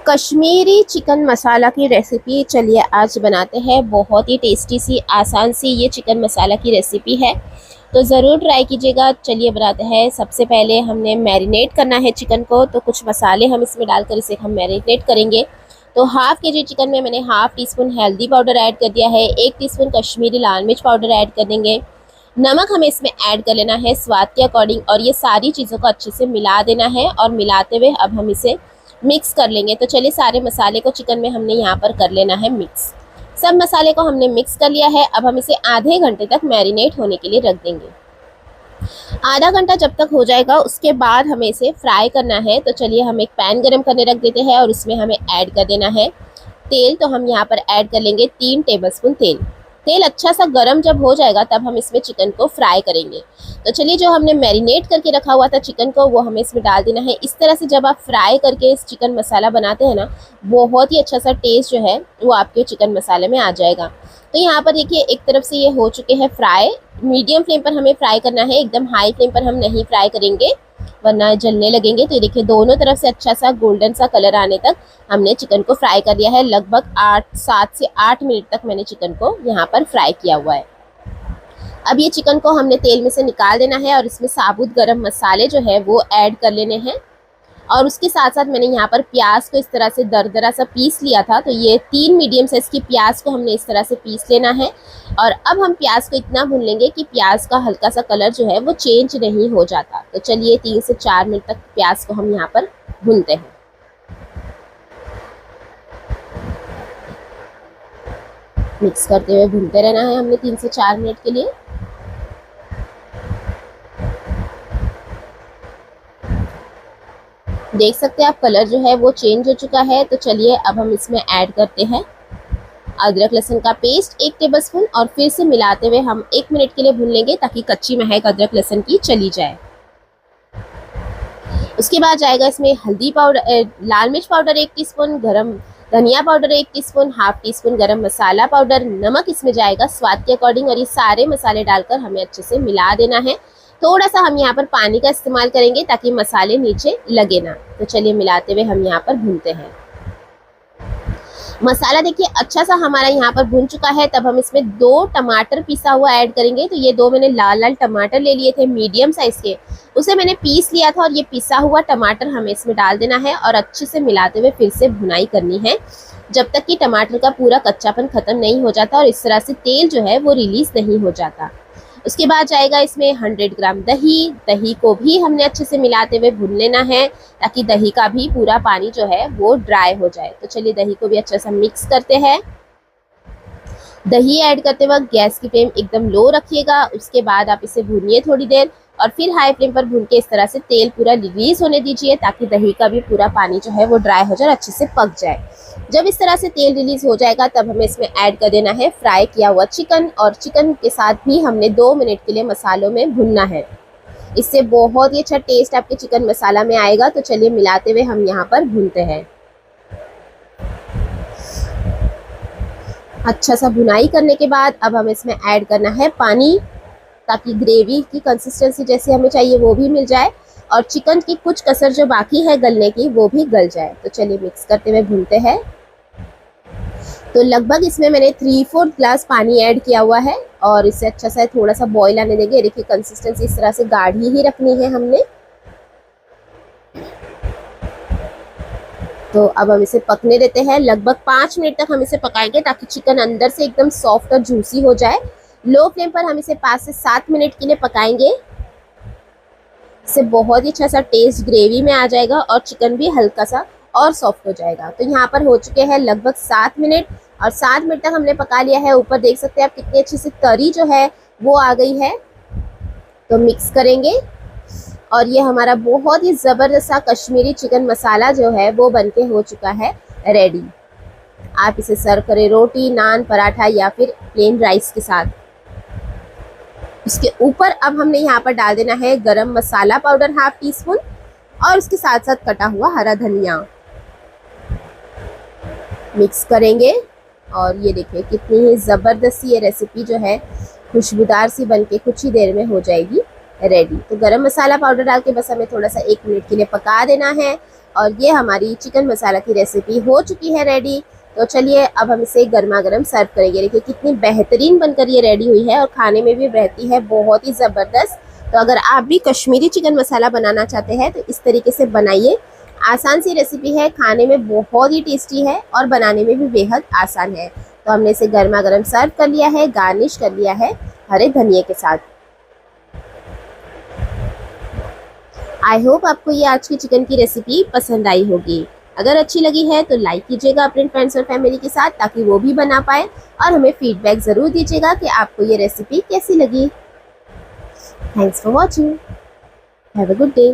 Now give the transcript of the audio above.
Kashmiri chicken मसाला की recipe चलिए आज बनाते हैं। बहुत ही टेस्टी सी आसान सी ये चिकन मसाला की रेसिपी है, तो ज़रूर ट्राई कीजिएगा। चलिए बनाते हैं। सबसे पहले हमने मैरिनेट करना है चिकन को, तो कुछ मसाले हम इसमें डालकर इसे हम मैरिनेट करेंगे। तो हाफ़ केजी चिकन में मैंने हाफ़ टी स्पून हल्दी पाउडर ऐड कर दिया है, 1 टीस्पून कश्मीरी लाल मिर्च पाउडर ऐड कर देंगे। नमक हमें इसमें ऐड कर लेना है स्वाद के अकॉर्डिंग, और ये सारी चीज़ों को अच्छे से मिला देना है। और मिलाते हुए अब हम इसे मिक्स कर लेंगे। तो चलिए सारे मसाले को चिकन में हमने यहाँ पर कर लेना है मिक्स। सब मसाले को हमने मिक्स कर लिया है। अब हम इसे आधे घंटे तक मैरिनेट होने के लिए रख देंगे। आधा घंटा जब तक हो जाएगा उसके बाद हमें इसे फ्राई करना है। तो चलिए हम एक पैन गरम करने रख देते हैं और उसमें हमें ऐड कर देना है तेल। तो हम यहाँ पर ऐड कर लेंगे 3 टेबलस्पून तेल। तेल अच्छा सा गरम जब हो जाएगा तब हम इसमें चिकन को फ्राई करेंगे। तो चलिए जो हमने मैरिनेट करके रखा हुआ था चिकन को, वो हमें इसमें डाल देना है। इस तरह से जब आप फ्राई करके इस चिकन मसाला बनाते हैं ना, बहुत ही अच्छा सा टेस्ट जो है वो आपके चिकन मसाले में आ जाएगा। तो यहाँ पर देखिए एक तरफ से ये हो चुके हैं फ्राई। मीडियम फ्लेम पर हमें फ्राई करना है, एकदम हाई फ्लेम पर हम नहीं फ्राई करेंगे वरना जलने लगेंगे। तो ये देखिए दोनों तरफ से अच्छा सा गोल्डन सा कलर आने तक हमने चिकन को फ्राई कर लिया है। लगभग 7 से 8 मिनट तक मैंने चिकन को यहाँ पर फ्राई किया हुआ है। अब ये चिकन को हमने तेल में से निकाल देना है और इसमें साबुत गरम मसाले जो है वो ऐड कर लेने हैं। और उसके साथ साथ मैंने यहाँ पर प्याज को इस तरह से दरदरा सा पीस लिया था। तो ये 3 मीडियम साइज़ की प्याज को हमने इस तरह से पीस लेना है। और अब हम प्याज को इतना भून लेंगे कि प्याज का हल्का सा कलर जो है वो चेंज नहीं हो जाता। तो चलिए 3 से 4 मिनट तक प्याज को हम यहाँ पर भूनते हैं। मिक्स करते हुए भूनते रहना है हमने 3 से 4 मिनट के लिए। देख सकते हैं आप कलर जो है वो चेंज हो चुका है। तो चलिए अब हम इसमें ऐड करते हैं अदरक लहसुन का पेस्ट 1 टेबलस्पून, और फिर से मिलाते हुए हम 1 मिनट के लिए भून लेंगे ताकि कच्ची महक अदरक लहसुन की चली जाए। उसके बाद जाएगा इसमें हल्दी पाउडर, लाल मिर्च पाउडर 1 टीस्पून, गरम धनिया powder 1 teaspoon, half tea spoon गरम मसाला पाउडर, नमक इसमें जाएगा स्वाद के अकॉर्डिंग। और ये सारे मसाले डालकर हमें अच्छे से मिला देना है। थोड़ा सा हम यहाँ पर पानी का इस्तेमाल करेंगे ताकि मसाले नीचे लगे ना। तो चलिए मिलाते हुए हम यहाँ पर भूनते हैं। मसाला देखिए अच्छा सा हमारा यहाँ पर भून चुका है। तब हम इसमें 2 टमाटर पिसा हुआ ऐड करेंगे। तो ये 2 मैंने लाल लाल टमाटर ले लिए थे मीडियम साइज के, उसे मैंने पीस लिया था। और ये पिसा हुआ टमाटर हमें इसमें डाल देना है और अच्छे से मिलाते हुए फिर से भुनाई करनी है जब तक कि टमाटर का पूरा कच्चापन खत्म नहीं हो जाता और इस तरह से तेल जो है वो रिलीज नहीं हो जाता। उसके बाद जाएगा इसमें 100 ग्राम दही। दही को भी हमने अच्छे से मिलाते हुए भून लेना है ताकि दही का भी पूरा पानी जो है वो ड्राई हो जाए। तो चलिए दही को भी अच्छे से मिक्स करते हैं। दही ऐड करते वक्त गैस की फ्लेम एकदम लो रखिएगा। उसके बाद आप इसे भूनिए थोड़ी देर और फिर हाई फ्लेम पर भून के इस तरह से तेल पूरा रिलीज होने दीजिए ताकि दही का भी पूरा पानी जो है वो ड्राई हो जाए और अच्छे से पक जाए। जब इस तरह से तेल रिलीज हो जाएगा तब हमें इसमें ऐड कर देना है फ्राई किया हुआ चिकन, और चिकन के साथ भी हमने 2 मिनट के लिए मसालों में भुनना है। इससे बहुत ही अच्छा टेस्ट आपके चिकन मसाला में आएगा। तो चलिए मिलाते हुए हम यहाँ पर भूनते हैं। अच्छा सा भुनाई करने के बाद अब हमें इसमें ऐड करना है पानी ताकि ग्रेवी की कंसिस्टेंसी जैसे हमें चाहिए वो भी मिल जाए और चिकन की कुछ कसर जो बाकी है गलने की वो भी गल जाए। तो चलिए मिक्स करते हुए भूनते हैं। तो लगभग इसमें मैंने 3/4 ग्लास पानी ऐड किया हुआ है और इसे अच्छा सा थोड़ा सा बॉईल आने देंगे। देखिए कंसिस्टेंसी इस तरह से गाढ़ी ही रखनी है हमने। तो अब हम इसे पकने देते हैं। लगभग 5 मिनट तक हम इसे पकाएंगे ताकि चिकन अंदर से एकदम सॉफ्ट और जूसी हो जाए। लो फ्लेम पर हम इसे 5 से 7 मिनट के लिए पकाएंगे। इससे बहुत ही अच्छा सा टेस्ट ग्रेवी में आ जाएगा और चिकन भी हल्का सा और सॉफ्ट हो जाएगा। तो यहाँ पर हो चुके हैं लगभग 7 मिनट और 7 मिनट तक हमने पका लिया है। ऊपर देख सकते हैं आप कितनी अच्छी सी तरी जो है वो आ गई है। तो मिक्स करेंगे और ये हमारा बहुत ही ज़बरदस्त सा कश्मीरी चिकन मसाला जो है वो बनके हो चुका है रेडी। आप इसे सर्व करें रोटी, नान, पराठा या फिर प्लेन राइस के साथ। इसके ऊपर अब हमने यहाँ पर डाल देना है गरम मसाला पाउडर हाफ टी स्पून और उसके साथ साथ कटा हुआ हरा धनिया। मिक्स करेंगे और ये देखिए कितनी ही ज़बरदस्त ये रेसिपी जो है खुशबूदार सी बनके कुछ ही देर में हो जाएगी रेडी। तो गरम मसाला पाउडर डाल के बस हमें थोड़ा सा 1 मिनट के लिए पका देना है। और ये हमारी चिकन मसाला की रेसिपी हो चुकी है रेडी। तो चलिए अब हम इसे गर्मा गर्म सर्व करेंगे। देखिए कितनी बेहतरीन बनकर ये रेडी हुई है और खाने में भी रहती है बहुत ही ज़बरदस्त। तो अगर आप भी कश्मीरी चिकन मसाला बनाना चाहते हैं तो इस तरीके से बनाइए। आसान सी रेसिपी है, खाने में बहुत ही टेस्टी है और बनाने में भी बेहद आसान है। तो हमने इसे गर्मा गर्म सर्व कर लिया है, गार्निश कर लिया है हरे धनिए के साथ। आई होप आपको ये आज की चिकन की रेसिपी पसंद आई होगी। अगर अच्छी लगी है तो लाइक कीजिएगा अपने फ्रेंड्स और फैमिली के साथ, ताकि वो भी बना पाए, और हमें फीडबैक ज़रूर दीजिएगा कि आपको ये रेसिपी कैसी लगी। Thanks for watching. Have a good day.